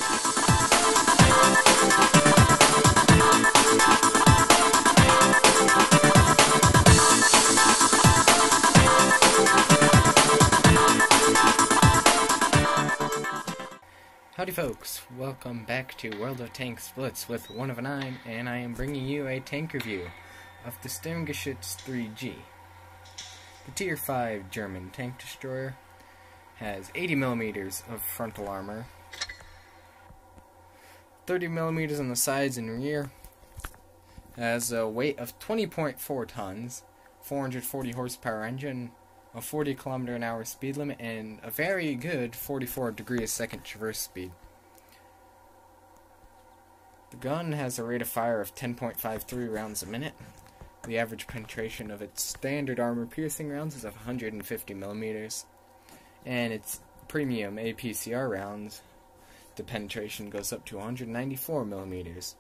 Howdy folks, welcome back to World of Tanks Blitz with 1 of a 9, and I am bringing you a tank review of the Stug III G. The Tier 5 German tank destroyer has 80mm of frontal armor, 30mm on the sides and rear, has a weight of 20.4 tons, 440 horsepower engine, a 40 km/h speed limit, and a very good 44 degree a second traverse speed. The gun has a rate of fire of 10.53 rounds a minute. The average penetration of its standard armor piercing rounds is of 150mm, and its premium APCR rounds, the penetration goes up to 194mm.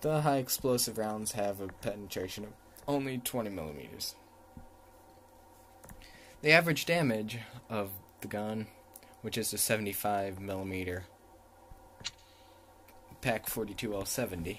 The high explosive rounds have a penetration of only 20mm. The average damage of the gun, which is a 75mm Pak 42L70,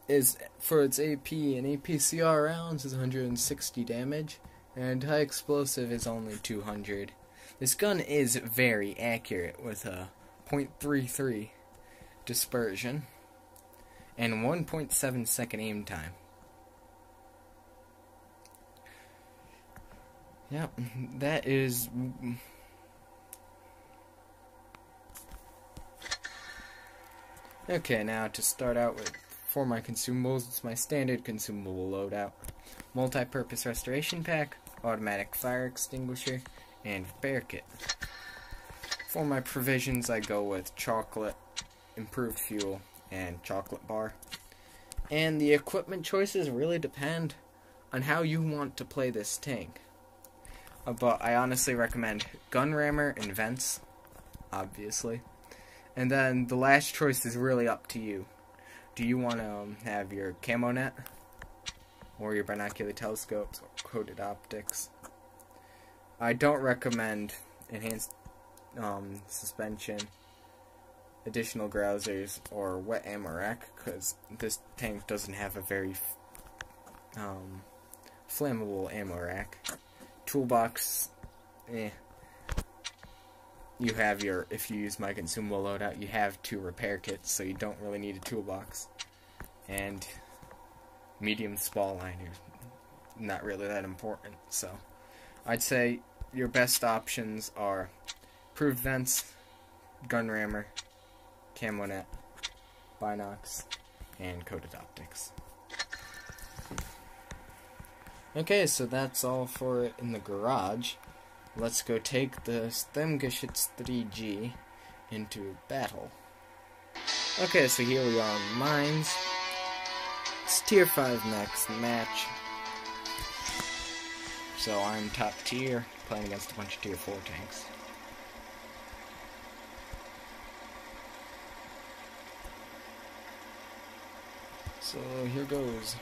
is for its AP and APCR rounds is 160 damage, and high explosive is only 200. This gun is very accurate with a .33 dispersion and 1.7 second aim time. Yeah, that is... Okay, now to start out with, for my consumables, it's my standard consumable loadout. Multi-purpose restoration pack, automatic fire extinguisher, and repair kit. For my provisions, I go with chocolate, improved fuel, and chocolate bar. And the equipment choices really depend on how you want to play this tank. But I honestly recommend gun rammer and vents, obviously. And then the last choice is really up to you. Do you want to have your camo net, or your binocular telescopes, or coated optics? I don't recommend enhanced suspension, additional grousers, or wet ammo rack, because this tank doesn't have a very flammable ammo rack. Toolbox, you have your, if you use my consumable loadout, you have 2 repair kits, so you don't really need a toolbox. And medium spall liners, not really that important. So I'd say your best options are improved vents, gun rammer, camo net, binocs, and coated optics. Okay, so that's all for it in the garage. Let's go take the Stug III G into battle. Okay, so here we are on mines. It's Tier 5 next match. So I'm top tier, playing against a bunch of Tier 4 tanks. So here goes.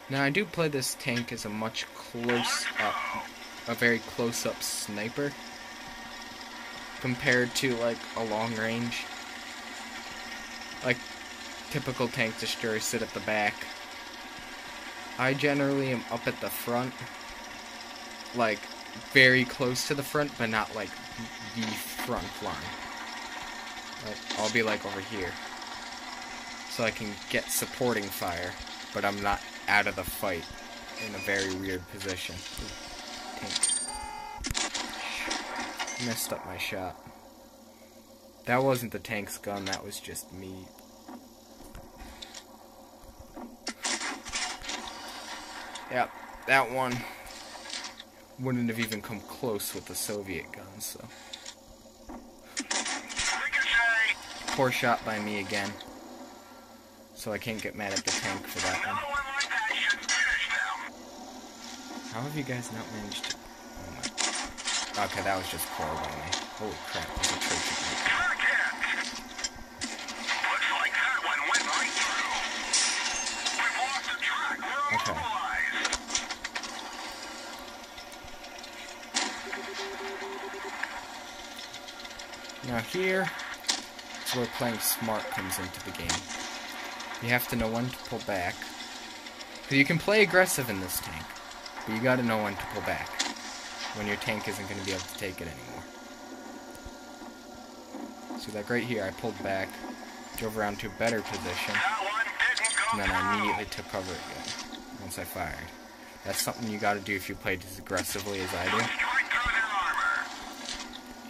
Now I do play this tank as a much a very close-up sniper compared to like a long range. Like typical tank destroyers sit at the back. I generally am up at the front, like very close to the front, but not like the front line. Like, I'll be like over here, so I can get supporting fire, but I'm not out of the fight in a very weird position. Messed up my shot. That wasn't the tank's gun, that was just me. Yep, that one wouldn't have even come close with the Soviet gun, so. Poor shot by me again. So I can't get mad at the tank for that one. How have you guys not managed to... Oh my... Okay, that was just poor by me. Holy crap, there's a trophy. Okay. Now here is where playing smart comes into the game. You have to know when to pull back. Because you can play aggressive in this tank, but you gotta know when to pull back. When your tank isn't going to be able to take it anymore. See, like right here, I pulled back, drove around to a better position, and then I immediately took cover again, once I fired. That's something you gotta do if you play as aggressively as I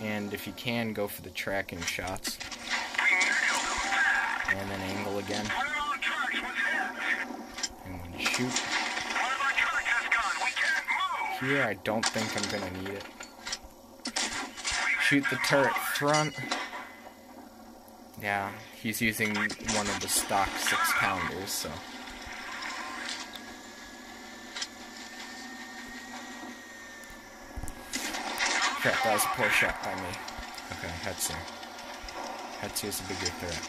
do. And if you can, go for the tracking shots. And then angle again. And when you shoot. Here, I don't think I'm gonna need it. Shoot the turret front. Yeah, he's using one of the stock 6-pounders, so. Crap, that was a poor shot by me. Okay, Hetzer. Hetzer's a bigger threat.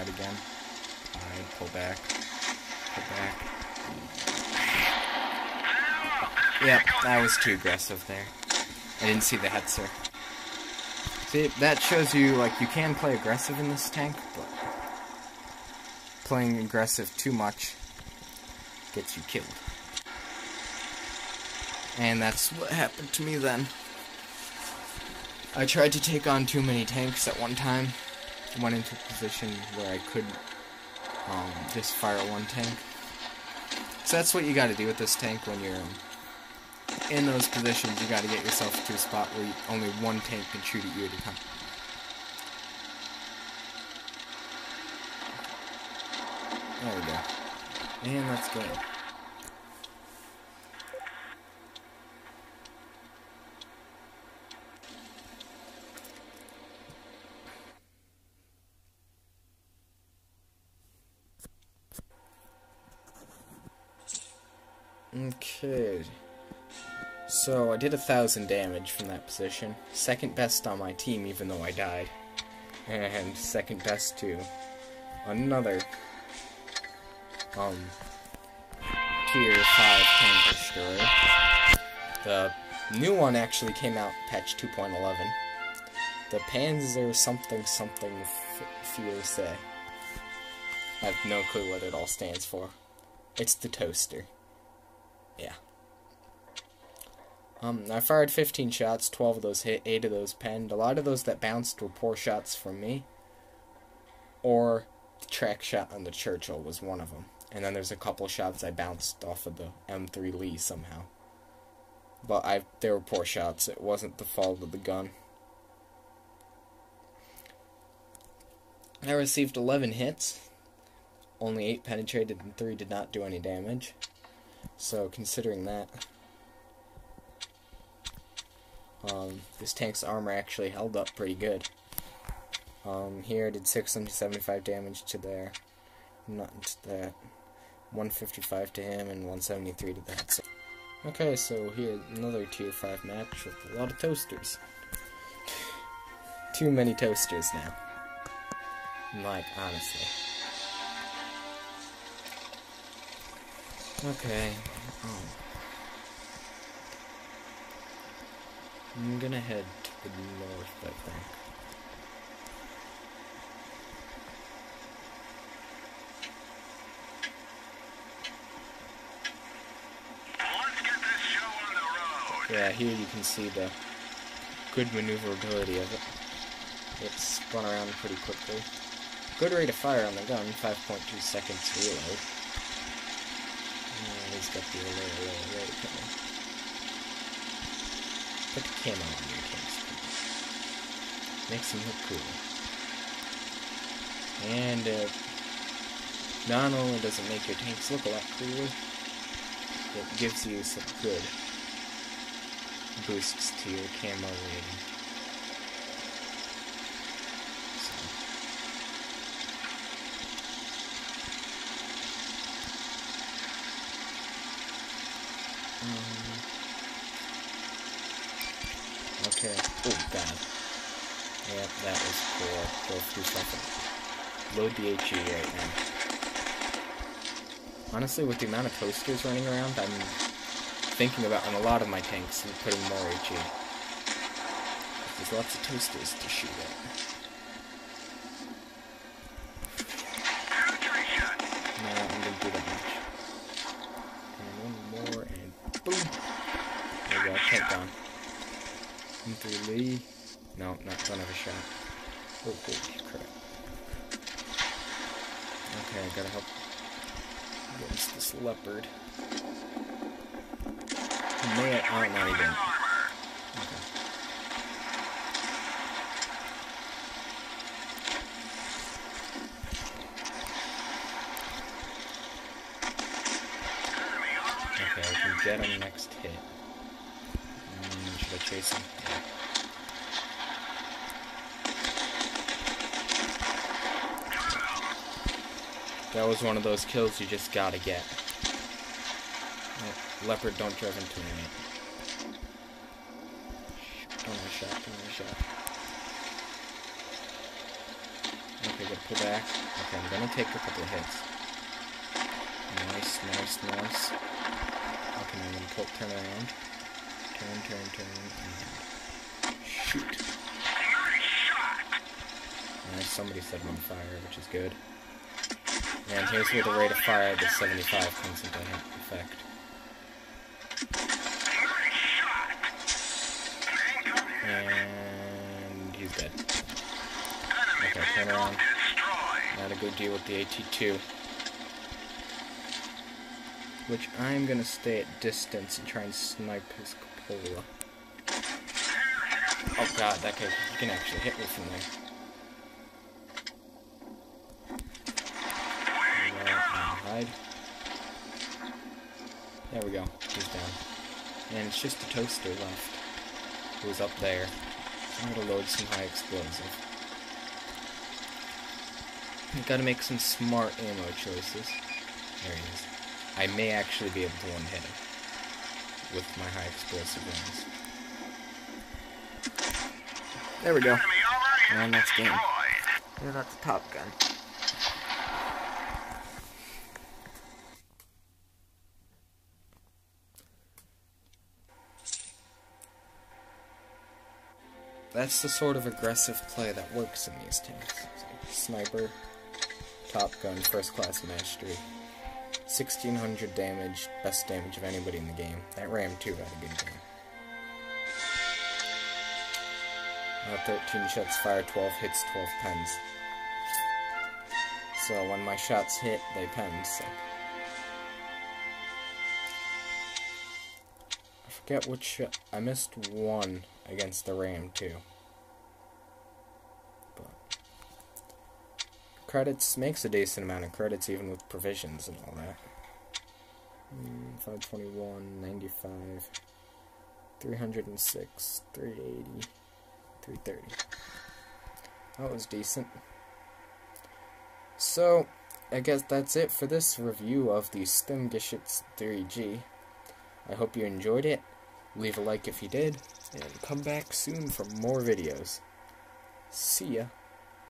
Again. Alright, pull back. Pull back. Yep, that was too aggressive there. I didn't see the Hetzer. See, that shows you, like, you can play aggressive in this tank, but playing aggressive too much gets you killed. And that's what happened to me then. I tried to take on too many tanks at one time. Went into a position where I could just fire one tank. So that's what you gotta do with this tank when you're in those positions. You gotta get yourself to a spot where only one tank can shoot at you at a time. There we go. And let's go. Okay, so I did 1,000 damage from that position. Second best on my team, even though I died. And second best to another tier 5 tank destroyer. The new one actually came out patch 2.11. The Panzer something Fierce. I have no clue what it all stands for. It's the toaster. Yeah. I fired 15 shots, 12 of those hit, 8 of those penned. A lot of those that bounced were poor shots from me. Or the track shot on the Churchill was one of them. And then there's a couple shots I bounced off of the M3 Lee somehow. But they were poor shots. It wasn't the fault of the gun. I received 11 hits. Only 8 penetrated and 3 did not do any damage. So, considering that, this tank's armor actually held up pretty good. Here I did 675 damage to there, not to that, 155 to him, and 173 to that. So, okay, so here's another tier 5 match with a lot of toasters. Too many toasters now. Like, honestly. Okay. I'm gonna head to the north, I think. Let's get this show on the road. Yeah, here you can see the good maneuverability of it. It spun around pretty quickly. Good rate of fire on the gun, 5.2 seconds reload. He's got the alert coming. Put the camo on your tanks. Makes him look cool. And not only does it make your tanks look a lot cooler, it gives you some good boosts to your camo rating. Okay. Oh, God. Yeah, That was cool. Go through something. Load the HE right now. Honestly, with the amount of toasters running around, I'm thinking about on a lot of my tanks and putting more HE. There's lots of toasters to shoot at. No, I'm gonna do that much. And one more, and boom! There we go, tank gone. Into Lee. No, don't have a shot. Oh, holy crap. Okay, I gotta help against this leopard. He may have, oh, no, he didn't. Okay. Okay, I can get him next hit. Should I chase him? Yeah. That was one of those kills you just gotta get. Oh, leopard, don't drive into me. Don't have a shot, don't have a shot. Okay, gotta pull back. Okay, I'm gonna take a couple of hits. Nice, nice, nice. Okay, I'm gonna turn around. Turn, and shoot. Nice, somebody set him on fire, which is good. And here's where the rate of fire at the 75 comes into effect. And he's dead. Okay, turn around. Now to go deal with the AT-2. Which I'm gonna stay at distance and try and snipe his cupola. Oh god, that guy, he can actually hit me from there. Hide. There we go, he's down. And it's just a toaster left. Who's up there. I'm gonna load some high explosive. You've gotta make some smart ammo choices. There he is. I may actually be able to one-hit him with my high explosive rounds. There we go. And that's game. Yeah, that's Top Gun. That's the sort of aggressive play that works in these tanks. Sniper, Top Gun, first class mastery. 1600 damage, best damage of anybody in the game. That Ram 2 had a good game. 13 shots fired, 12 hits, 12 pens. So when my shots hit, they penned, so. I forget which shot. I missed one against the Ram 2. But credits makes a decent amount of credits even with provisions and all that. 521, 95, 306, 380, 330. That was decent. So, I guess that's it for this review of the Stug III G. I hope you enjoyed it. Leave a like if you did, and come back soon for more videos. See ya.